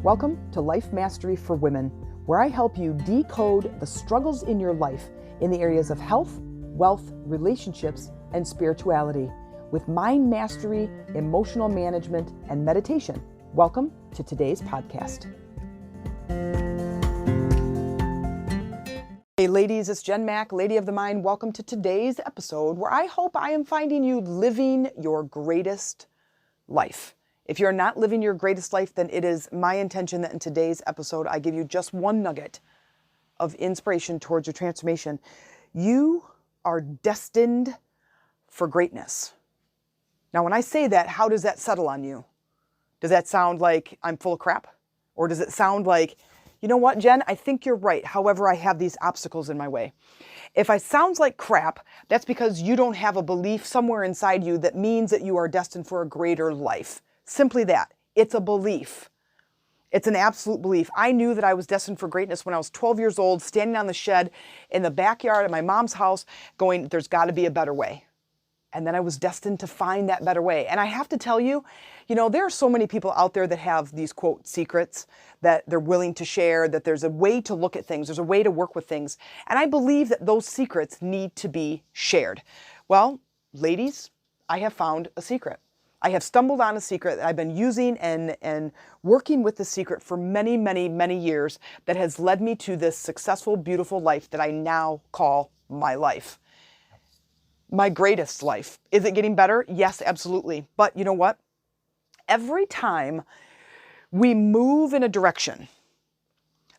Welcome to Life Mastery for Women, where I help you decode the struggles in your life in the areas of health, wealth, relationships, and spirituality with mind mastery, emotional management, and meditation. Welcome to today's podcast. Hey ladies, it's Jen Mack, Lady of the Mind. Welcome to today's episode where I hope I am finding you living your greatest life. If you're not living your greatest life, then it is my intention that in today's episode, I give you just one nugget of inspiration towards your transformation. You are destined for greatness. Now, when I say that, how does that settle on you? Does that sound like I'm full of crap? Or does it sound like, you know what, Jen, I think you're right. However, I have these obstacles in my way. If I sounds like crap, that's because you don't have a belief somewhere inside you that means that you are destined for a greater life. Simply that. It's a belief. It's an absolute belief. I knew that I was destined for greatness when I was 12 years old, standing on the shed in the backyard of my mom's house going, there's got to be a better way. And then I was destined to find that better way. And I have to tell you, there are so many people out there that have these, quote, secrets that they're willing to share, that there's a way to look at things, there's a way to work with things. And I believe that those secrets need to be shared. Well, ladies, I have found a secret. I have stumbled on a secret that I've been using and working with the secret for many, many, many years that has led me to this successful, beautiful life that I now call my life. My greatest life. Is it getting better? Yes, absolutely. But you know what? Every time we move in a direction,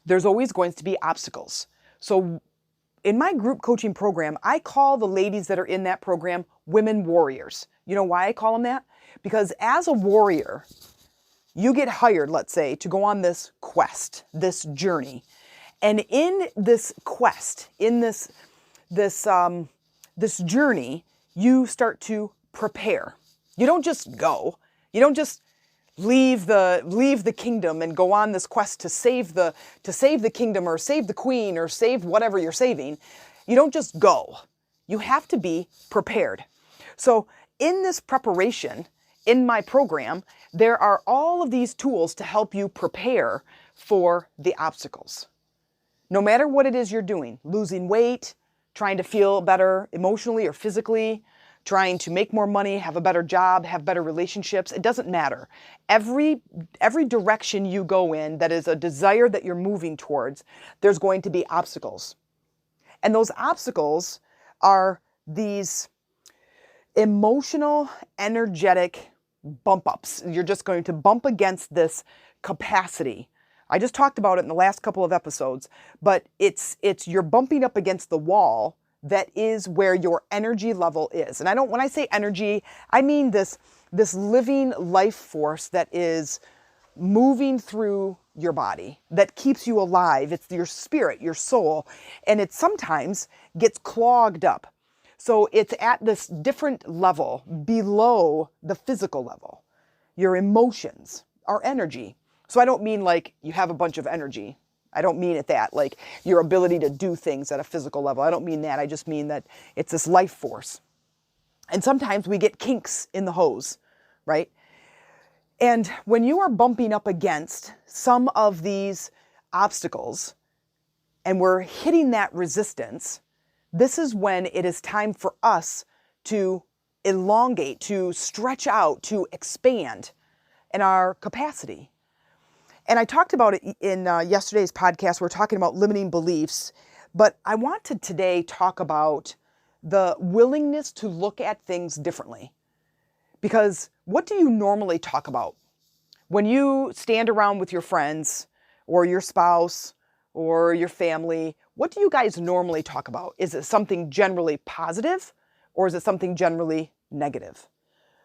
there's always going to be obstacles. So in my group coaching program, I call the ladies that are in that program women warriors. You know why I call them that? Because as a warrior, you get hired, let's say, to go on this quest, this journey. And in this quest, in this journey, you start to prepare. You don't just go. You don't just leave the kingdom and go on this quest to save the kingdom or save the queen or save whatever you're saving. You don't just go. You have to be prepared. So in this preparation, in my program, there are all of these tools to help you prepare for the obstacles. No matter what it is you're doing, losing weight, trying to feel better emotionally or physically, trying to make more money, have a better job, have better relationships, it doesn't matter. Every direction you go in that is a desire that you're moving towards, there's going to be obstacles. And those obstacles are these emotional, energetic bump ups. You're just going to bump against this capacity. I just talked about it in the last couple of episodes, but it's you're bumping up against the wall that is where your energy level is. And when I say energy, I mean this living life force that is moving through your body, that keeps you alive. It's your spirit, your soul, and it sometimes gets clogged up. So it's at this different level below the physical level. Your emotions are energy. So I don't mean like you have a bunch of energy. I don't mean it that, like your ability to do things at a physical level. I don't mean that. I just mean that it's this life force. And sometimes we get kinks in the hose, right? And when you are bumping up against some of these obstacles and we're hitting that resistance, this is when it is time for us to elongate, to stretch out, to expand in our capacity. And I talked about it in yesterday's podcast. We're talking about limiting beliefs, but I want to today talk about the willingness to look at things differently. Because what do you normally talk about? When you stand around with your friends or your spouse or your family, what do you guys normally talk about? Is it something generally positive or is it something generally negative?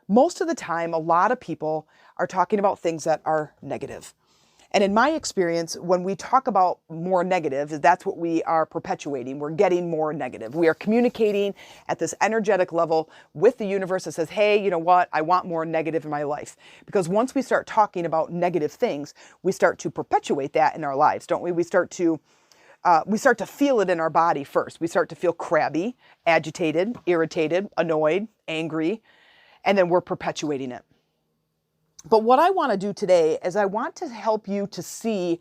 Most of the time, a lot of people are talking about things that are negative. And in my experience, when we talk about more negative, that's what we are perpetuating. We're getting more negative. We are communicating at this energetic level with the universe that says, hey, you know what? I want more negative in my life. Because once we start talking about negative things, we start to perpetuate that in our lives, don't we? We start to feel it in our body first. We start to feel crabby, agitated, irritated, annoyed, angry, and then we're perpetuating it. But what I want to do today is I want to help you to see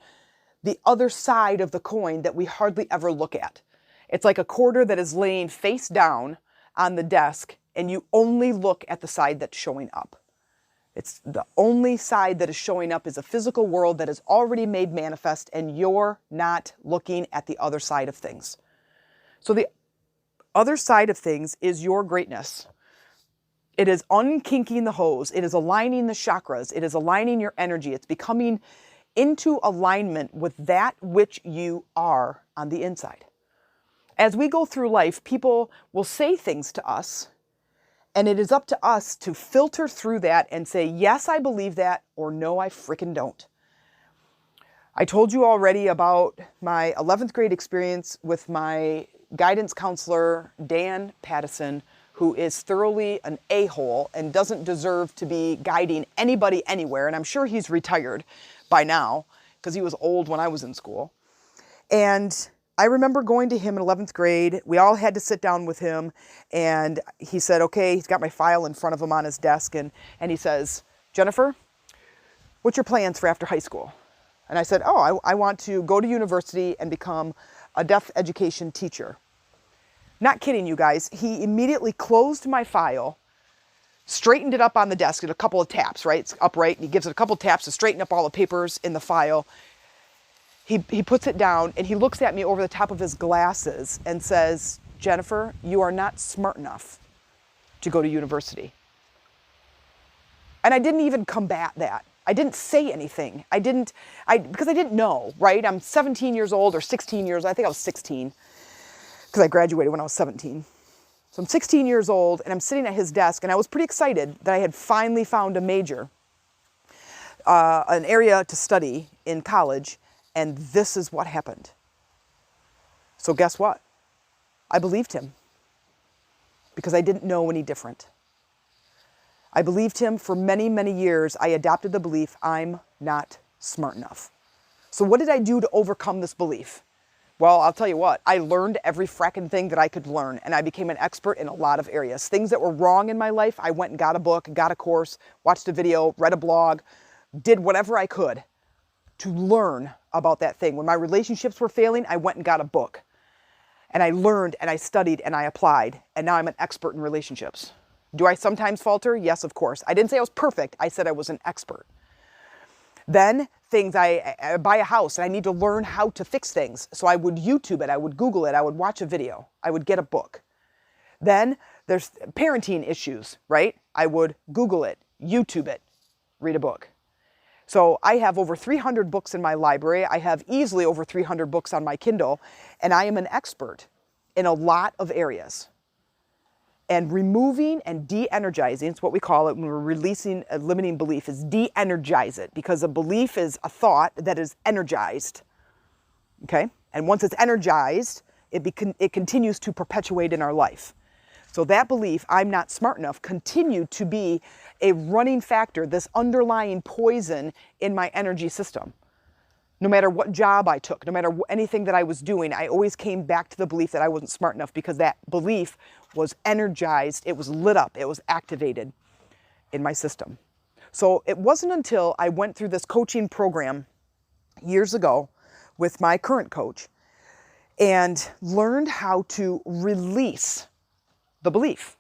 the other side of the coin that we hardly ever look at. It's like a quarter that is laying face down on the desk, and you only look at the side that's showing up. It's the only side that is showing up is a physical world that is already made manifest, and you're not looking at the other side of things. So the other side of things is your greatness. It is unkinking the hose. It is aligning the chakras. It is aligning your energy. It's becoming into alignment with that which you are on the inside. As we go through life, people will say things to us, and it is up to us to filter through that and say, yes, I believe that, or no, I freaking don't. I told you already about my 11th grade experience with my guidance counselor, Dan Pattison, who is thoroughly an a-hole and doesn't deserve to be guiding anybody anywhere. And I'm sure he's retired by now because he was old when I was in school. And I remember going to him in 11th grade. We all had to sit down with him, and he said, okay, he's got my file in front of him on his desk, and he says, Jennifer, what's your plans for after high school? And I said, oh, I want to go to university and become a deaf education teacher. Not kidding you guys. He immediately closed my file, straightened it up on the desk, did a couple of taps, right? It's upright, and he gives it a couple of taps to straighten up all the papers in the file. He puts it down, and he looks at me over the top of his glasses and says, Jennifer, you are not smart enough to go to university. And I didn't even combat that. I didn't say anything. Because I didn't know, right? I'm 17 years old or 16 years. I think I was 16 because I graduated when I was 17. So I'm 16 years old, and I'm sitting at his desk, and I was pretty excited that I had finally found a major, an area to study in college. And this is what happened. So guess what? I believed him because I didn't know any different. I believed him for many, many years. I adopted the belief I'm not smart enough. So what did I do to overcome this belief? Well, I'll tell you what, I learned every fracking thing that I could learn, and I became an expert in a lot of areas. Things that were wrong in my life, I went and got a book, got a course, watched a video, read a blog, did whatever I could to learn about that thing. When my relationships were failing, I went and got a book. And I learned and I studied and I applied. And now I'm an expert in relationships. Do I sometimes falter? Yes, of course. I didn't say I was perfect. I said I was an expert. Then things, I buy a house and I need to learn how to fix things. So I would YouTube it. I would Google it. I would watch a video. I would get a book. Then there's parenting issues, right? I would Google it, YouTube it, read a book. So I have over 300 books in my library. I have easily over 300 books on my Kindle, and I am an expert in a lot of areas. And removing and de-energizing, it's what we call it when we're releasing a limiting belief, is de-energize it, because a belief is a thought that is energized, okay? And once it's energized, it continues to perpetuate in our life. So that belief, I'm not smart enough, continued to be a running factor, this underlying poison in my energy system. No matter what job I took, no matter anything that I was doing, I always came back to the belief that I wasn't smart enough because that belief was energized, it was lit up, it was activated in my system. So it wasn't until I went through this coaching program years ago with my current coach and learned how to release the belief.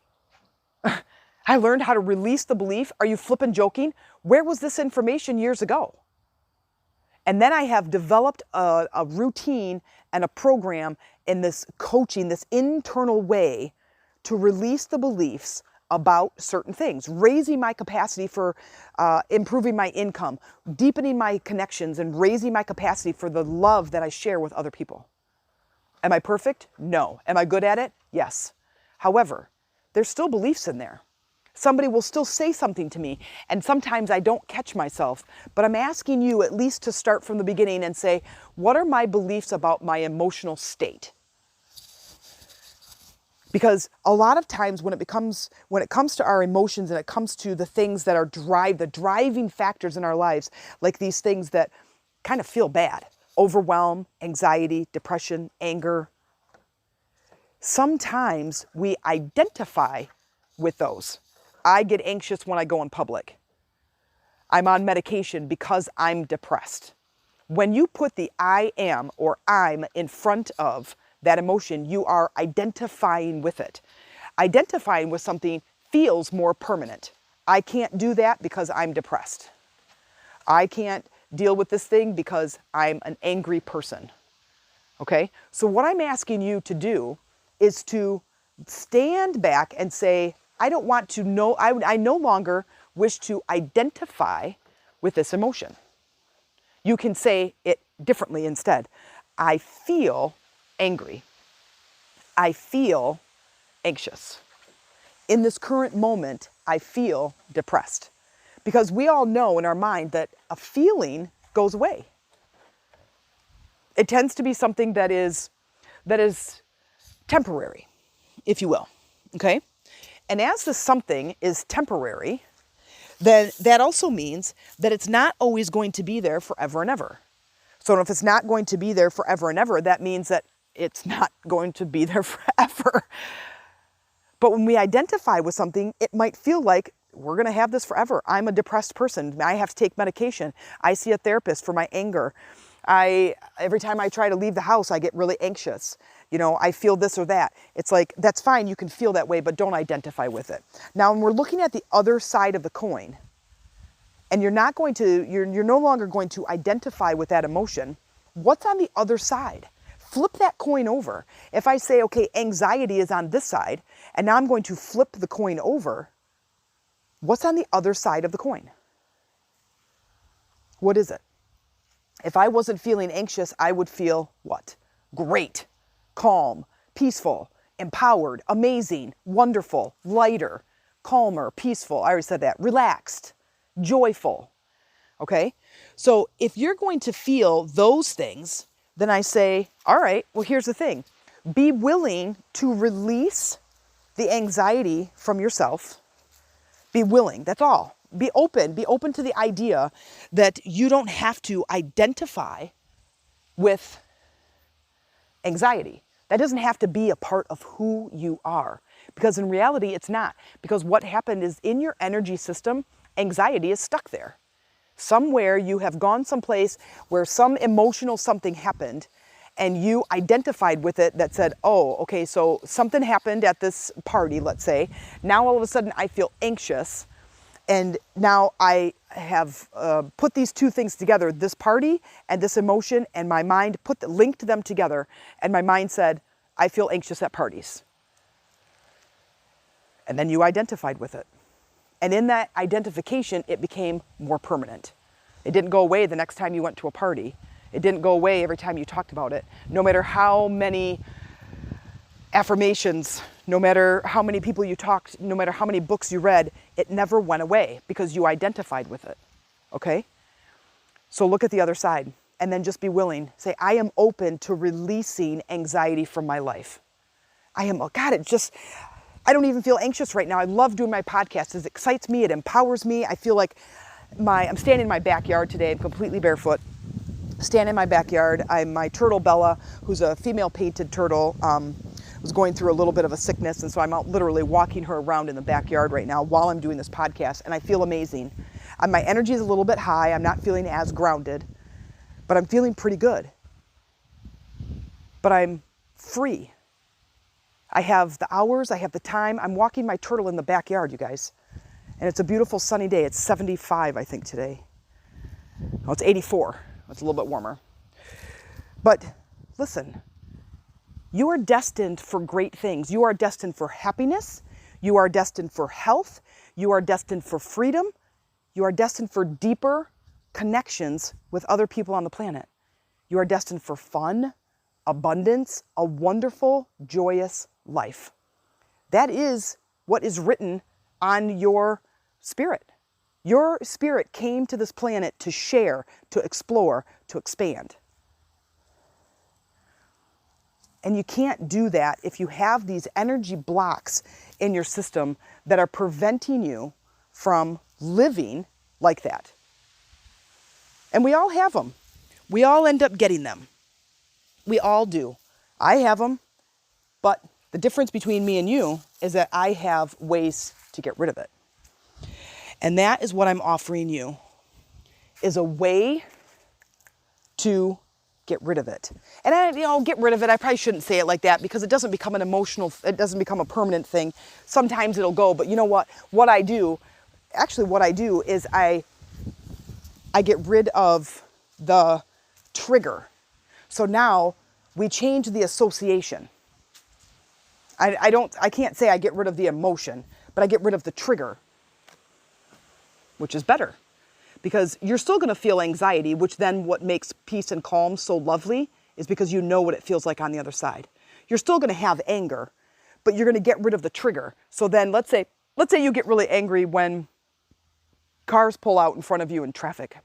I learned how to release the belief. Are you flipping joking? Where was this information years ago? And then I have developed a routine and a program in this coaching, this internal way to release the beliefs about certain things, raising my capacity for improving my income, deepening my connections, and raising my capacity for the love that I share with other people. Am I perfect? No. Am I good at it? Yes. However, there's still beliefs in there. Somebody will still say something to me, and sometimes I don't catch myself, but I'm asking you at least to start from the beginning and say, what are my beliefs about my emotional state? Because a lot of times when it comes to our emotions and it comes to the things that are the driving factors in our lives, like these things that kind of feel bad, overwhelm, anxiety, depression, anger, sometimes we identify with those. I get anxious when I go in public. I'm on medication because I'm depressed. When you put the I am or I'm in front of that emotion, you are identifying with it. Identifying with something feels more permanent. I can't do that because I'm depressed. I can't deal with this thing because I'm an angry person. Okay? So what I'm asking you to do is to stand back and say, I don't want to know, I no longer wish to identify with this emotion. You can say it differently instead. I feel angry. I feel anxious. In this current moment, I feel depressed. Because we all know in our mind that a feeling goes away. It tends to be something that is temporary, if you will. Okay? And as the something is temporary, then that also means that it's not always going to be there forever and ever. So if it's not going to be there forever and ever, that means that it's not going to be there forever. But when we identify with something, it might feel like we're going to have this forever. I'm a depressed person. I have to take medication. I see a therapist for my anger. Every time I try to leave the house, I get really anxious. You know, I feel this or that. It's like, that's fine. You can feel that way, but don't identify with it. Now, when we're looking at the other side of the coin, and you're no longer going to identify with that emotion, what's on the other side? Flip that coin over. If I say, okay, anxiety is on this side, and now I'm going to flip the coin over, what's on the other side of the coin? What is it? If I wasn't feeling anxious, I would feel what? Great, calm, peaceful, empowered, amazing, wonderful, lighter, calmer, peaceful. I already said that. Relaxed, joyful. Okay? So if you're going to feel those things, then I say, all right, well, here's the thing. Be willing to release the anxiety from yourself. Be willing, that's all. Be open to the idea that you don't have to identify with anxiety. That doesn't have to be a part of who you are, because in reality, it's not. Because what happened is in your energy system, anxiety is stuck there. Somewhere you have gone someplace where some emotional something happened and you identified with it that said, oh, okay, so something happened at this party, let's say. Now all of a sudden I feel anxious. And now I have put these two things together, this party and this emotion, and my mind linked them together. And my mind said, I feel anxious at parties. And then you identified with it. And in that identification, it became more permanent. It didn't go away the next time you went to a party. It didn't go away every time you talked about it. No matter how many affirmations, no matter how many people you talked, no matter how many books you read, it never went away because you identified with it. Okay? So look at the other side and then just be willing. Say, I am open to releasing anxiety from my life. I don't even feel anxious right now. I love doing my podcast. It excites me. It empowers me. I feel like I'm standing in my backyard today. I'm completely barefoot. Stand in my backyard. My turtle Bella, who's a female painted turtle, was going through a little bit of a sickness, and so I'm out literally walking her around in the backyard right now while I'm doing this podcast, and I feel amazing. My energy is a little bit high. I'm not feeling as grounded, but I'm feeling pretty good. But I'm free. I have the hours, I have the time. I'm walking my turtle in the backyard, you guys, and it's a beautiful sunny day. It's 75, I think, today. Oh, it's 84. It's a little bit warmer. But listen, you are destined for great things. You are destined for happiness. You are destined for health. You are destined for freedom. You are destined for deeper connections with other people on the planet. You are destined for fun, abundance, a wonderful, joyous life. That is what is written on your spirit. Your spirit came to this planet to share, to explore, to expand. And you can't do that if you have these energy blocks in your system that are preventing you from living like that. And we all have them. We all end up getting them. We all do. I have them, but the difference between me and you is that I have ways to get rid of it. And that is what I'm offering you is a way to get rid of it. And get rid of it, I probably shouldn't say it like that because it doesn't become an emotional, it doesn't become a permanent thing. Sometimes it'll go, but you know what? What I do is I get rid of the trigger. So now we change the association. I can't say I get rid of the emotion, but I get rid of the trigger, which is better. Because you're still going to feel anxiety, which then what makes peace and calm so lovely is because you know what it feels like on the other side. You're still going to have anger, but you're going to get rid of the trigger. So then let's say you get really angry when cars pull out in front of you in traffic.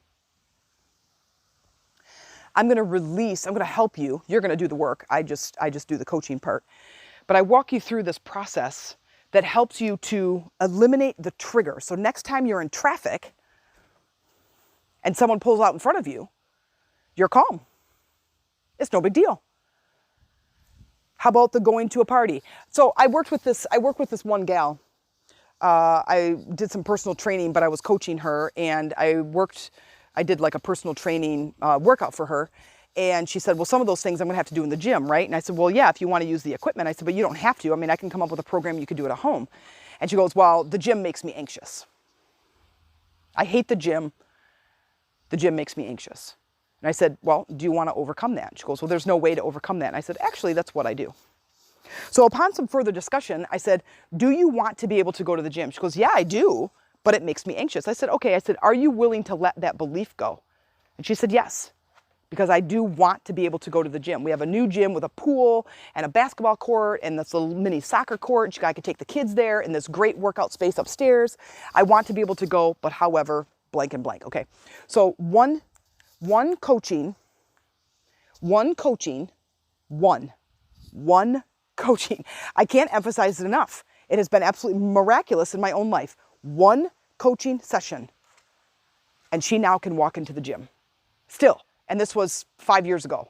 I'm going to help you. You're going to do the work. I just do the coaching part. But I walk you through this process that helps you to eliminate the trigger. So next time you're in traffic, and someone pulls out in front of you, you're calm. It's no big deal. How about the going to a party? So I work with this one gal. I did some personal training, but I was coaching her, and I did like a personal training workout for her. And she said, well, some of those things I'm gonna have to do in the gym, right? And I said, well, yeah, if you wanna use the equipment. I said, but you don't have to. I mean, I can come up with a program, you could do it at home. And she goes, well, the gym makes me anxious. I hate the gym. The gym makes me anxious. And I said, well, do you want to overcome that? She goes, well, there's no way to overcome that. And I said, actually, that's what I do. So upon some further discussion, I said, do you want to be able to go to the gym? She goes, yeah, I do, but it makes me anxious. I said, okay. I said, are you willing to let that belief go? And she said, yes, because I do want to be able to go to the gym. We have a new gym with a pool and a basketball court and this little mini soccer court. I could take the kids there and this great workout space upstairs. I want to be able to go, but however, blank and blank. Okay. So one coaching. I can't emphasize it enough. It has been absolutely miraculous in my own life. One coaching session. And she now can walk into the gym. Still. And this was 5 years ago.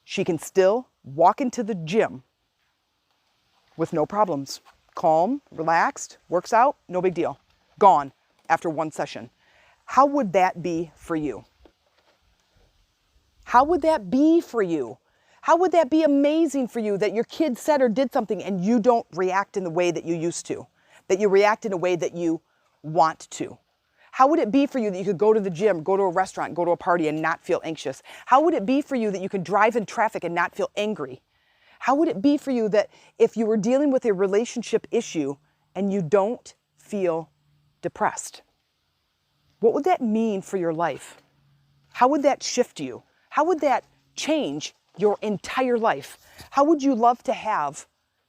She can still walk into the gym with no problems. Calm, relaxed, works out, no big deal. Gone. After one session. How would that be for you? How would that be for you? How would that be amazing for you that your kid said or did something and you don't react in the way that you used to, that you react in a way that you want to? How would it be for you that you could go to the gym, go to a restaurant, go to a party and not feel anxious? How would it be for you that you could drive in traffic and not feel angry? How would it be for you that if you were dealing with a relationship issue and you don't feel depressed? What would that mean for your life? How would that shift you? How would that change your entire life? How would you love to have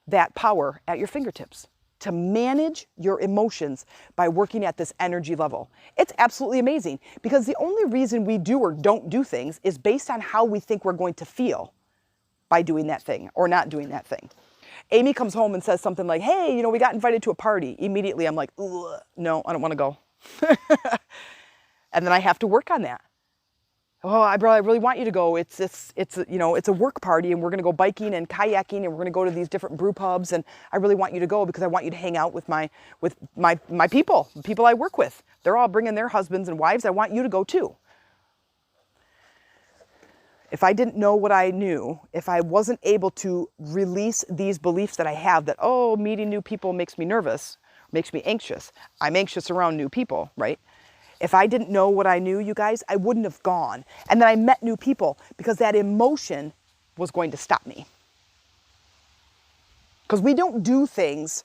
that power at your fingertips to manage your emotions by working at this energy level? It's absolutely amazing because the only reason we do or don't do things is based on how we think we're going to feel by doing that thing or not doing that thing. Amy comes home and says something like, hey, we got invited to a party. Immediately I'm like, no, I don't want to go. And then I have to work on that. Oh, I really want you to go. It's a work party and we're going to go biking and kayaking and we're going to go to these different brew pubs and I really want you to go because I want you to hang out with my people, the people I work with. They're all bringing their husbands and wives. I want you to go too. If I didn't know what I knew, if I wasn't able to release these beliefs that I have that, oh, meeting new people makes me nervous, makes me anxious. I'm anxious around new people, right? If I didn't know what I knew, you guys, I wouldn't have gone. And then I met new people because that emotion was going to stop me. Because we don't do things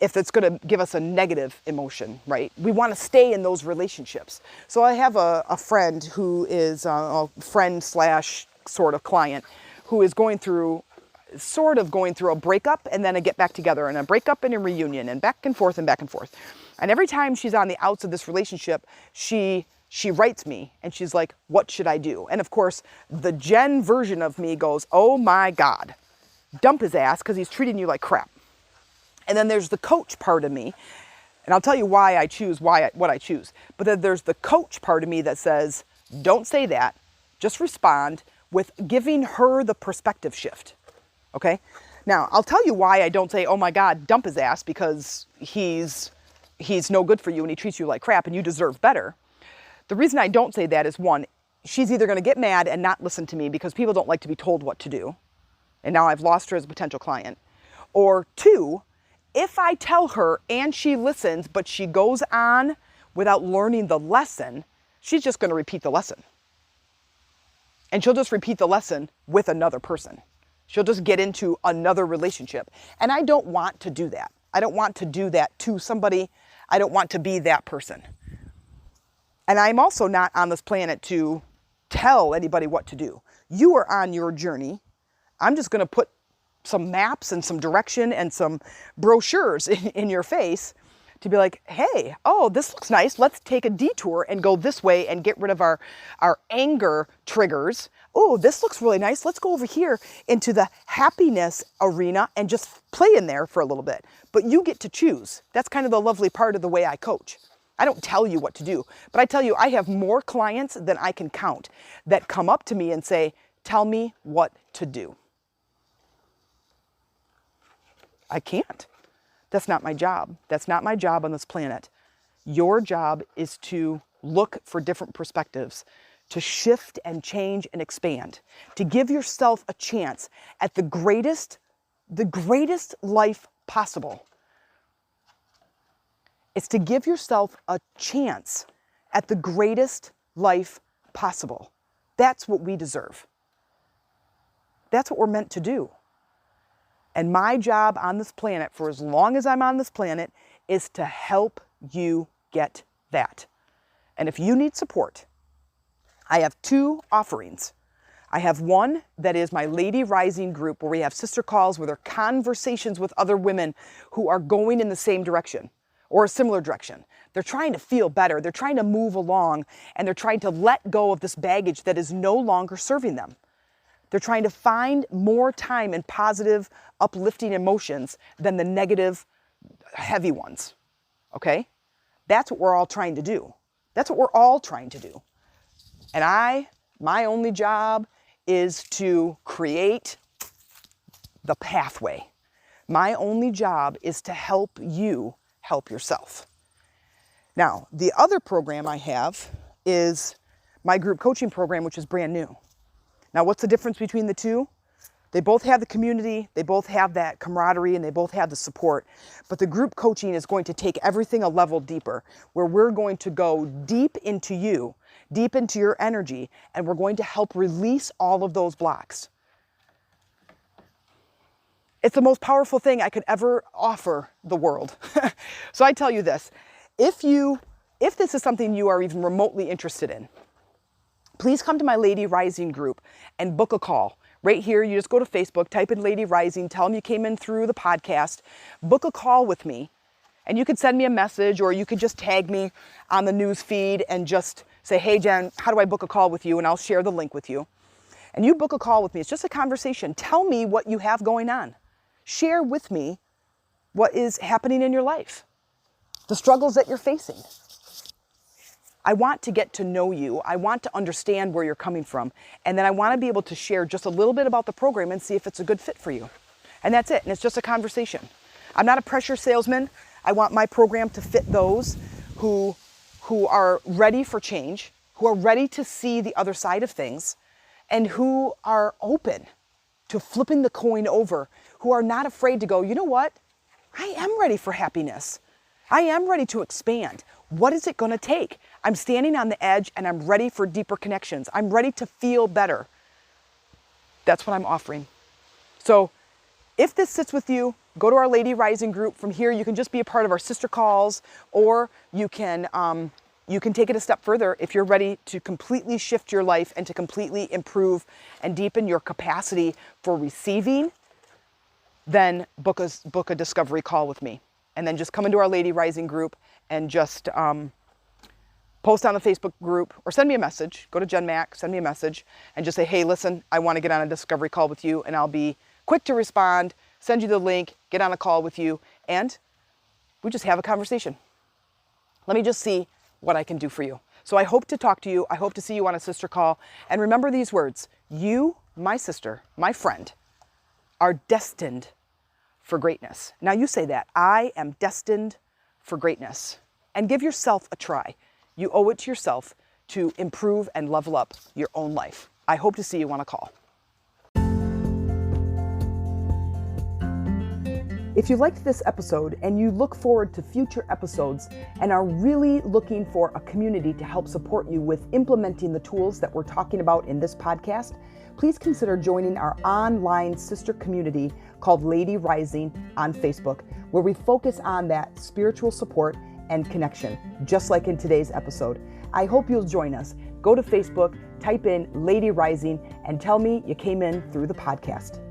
if it's going to give us a negative emotion, right? We want to stay in those relationships. So I have a friend who is a friend / sort of client who is going through a breakup and then a get back together and a breakup and a reunion and back and forth and back and forth. And every time she's on the outs of this relationship, she writes me and she's like, what should I do? And of course, the Jen version of me goes, oh my God, dump his ass because he's treating you like crap. And then there's the coach part of me, and I'll tell you why I choose what I choose. But then there's the coach part of me that says, don't say that, just respond with giving her the perspective shift, okay? Now, I'll tell you why I don't say, oh my God, dump his ass because he's no good for you and he treats you like crap and you deserve better. The reason I don't say that is, one, she's either going to get mad and not listen to me because people don't like to be told what to do, and now I've lost her as a potential client. Or two, if I tell her and she listens, but she goes on without learning the lesson, she's just going to repeat the lesson. And she'll just repeat the lesson with another person. She'll just get into another relationship. And I don't want to do that. I don't want to do that to somebody. I don't want to be that person. And I'm also not on this planet to tell anybody what to do. You are on your journey. I'm just going to put some maps and some direction and some brochures in your face to be like, hey, oh, this looks nice. Let's take a detour and go this way and get rid of our anger triggers. Oh, this looks really nice. Let's go over here into the happiness arena and just play in there for a little bit. But you get to choose. That's kind of the lovely part of the way I coach. I don't tell you what to do, but I tell you, I have more clients than I can count that come up to me and say, tell me what to do. I can't. That's not my job. That's not my job on this planet. Your job is to look for different perspectives, to shift and change and expand, to give yourself a chance at the greatest life possible. It's to give yourself a chance at the greatest life possible. That's what we deserve. That's what we're meant to do. And my job on this planet, for as long as I'm on this planet, is to help you get that. And if you need support, I have two offerings. I have one that is my Lady Rising group, where we have sister calls where they're conversations with other women who are going in the same direction or a similar direction. They're trying to feel better. They're trying to move along, and they're trying to let go of this baggage that is no longer serving them. They're trying to find more time in positive, uplifting emotions than the negative, heavy ones. Okay? That's what we're all trying to do. That's what we're all trying to do. And my only job is to create the pathway. My only job is to help you help yourself. Now, the other program I have is my group coaching program, which is brand new. Now, what's the difference between the two? They both have the community, they both have that camaraderie, and they both have the support. But the group coaching is going to take everything a level deeper, where we're going to go deep into you, deep into your energy, and we're going to help release all of those blocks. It's the most powerful thing I could ever offer the world. So I tell you this, if this is something you are even remotely interested in, please come to my Lady Rising group and book a call. Right here, you just go to Facebook, type in Lady Rising, tell them you came in through the podcast, book a call with me, and you could send me a message, or you could just tag me on the news feed and just say, hey Jen, how do I book a call with you? And I'll share the link with you. And you book a call with me. It's just a conversation. Tell me what you have going on. Share with me what is happening in your life, the struggles that you're facing. I want to get to know you. I want to understand where you're coming from. And then I want to be able to share just a little bit about the program and see if it's a good fit for you. And that's it. And it's just a conversation. I'm not a pressure salesman. I want my program to fit those who are ready for change, who are ready to see the other side of things, and who are open to flipping the coin over, who are not afraid to go, you know what? I am ready for happiness. I am ready to expand. What is it going to take? I'm standing on the edge and I'm ready for deeper connections. I'm ready to feel better. That's what I'm offering. So if this sits with you, go to our Lady Rising group. From here, you can just be a part of our sister calls, or you can take it a step further. If you're ready to completely shift your life and to completely improve and deepen your capacity for receiving, then book a discovery call with me. And then just come into our Lady Rising group and just post on the Facebook group, or send me a message. Go to Jen Mack, send me a message, and just say, hey, listen, I want to get on a discovery call with you, and I'll be quick to respond, send you the link, get on a call with you, and we just have a conversation. Let me just see what I can do for you. So I hope to talk to you. I hope to see you on a sister call. And remember these words: you, my sister, my friend, are destined for greatness. Now you say that. I am destined for greatness. And give yourself a try. You owe it to yourself to improve and level up your own life. I hope to see you on a call. If you liked this episode and you look forward to future episodes and are really looking for a community to help support you with implementing the tools that we're talking about in this podcast, please consider joining our online sister community called Lady Rising on Facebook, where we focus on that spiritual support and connection, just like in today's episode. I hope you'll join us. Go to Facebook, type in Lady Rising, and tell me you came in through the podcast.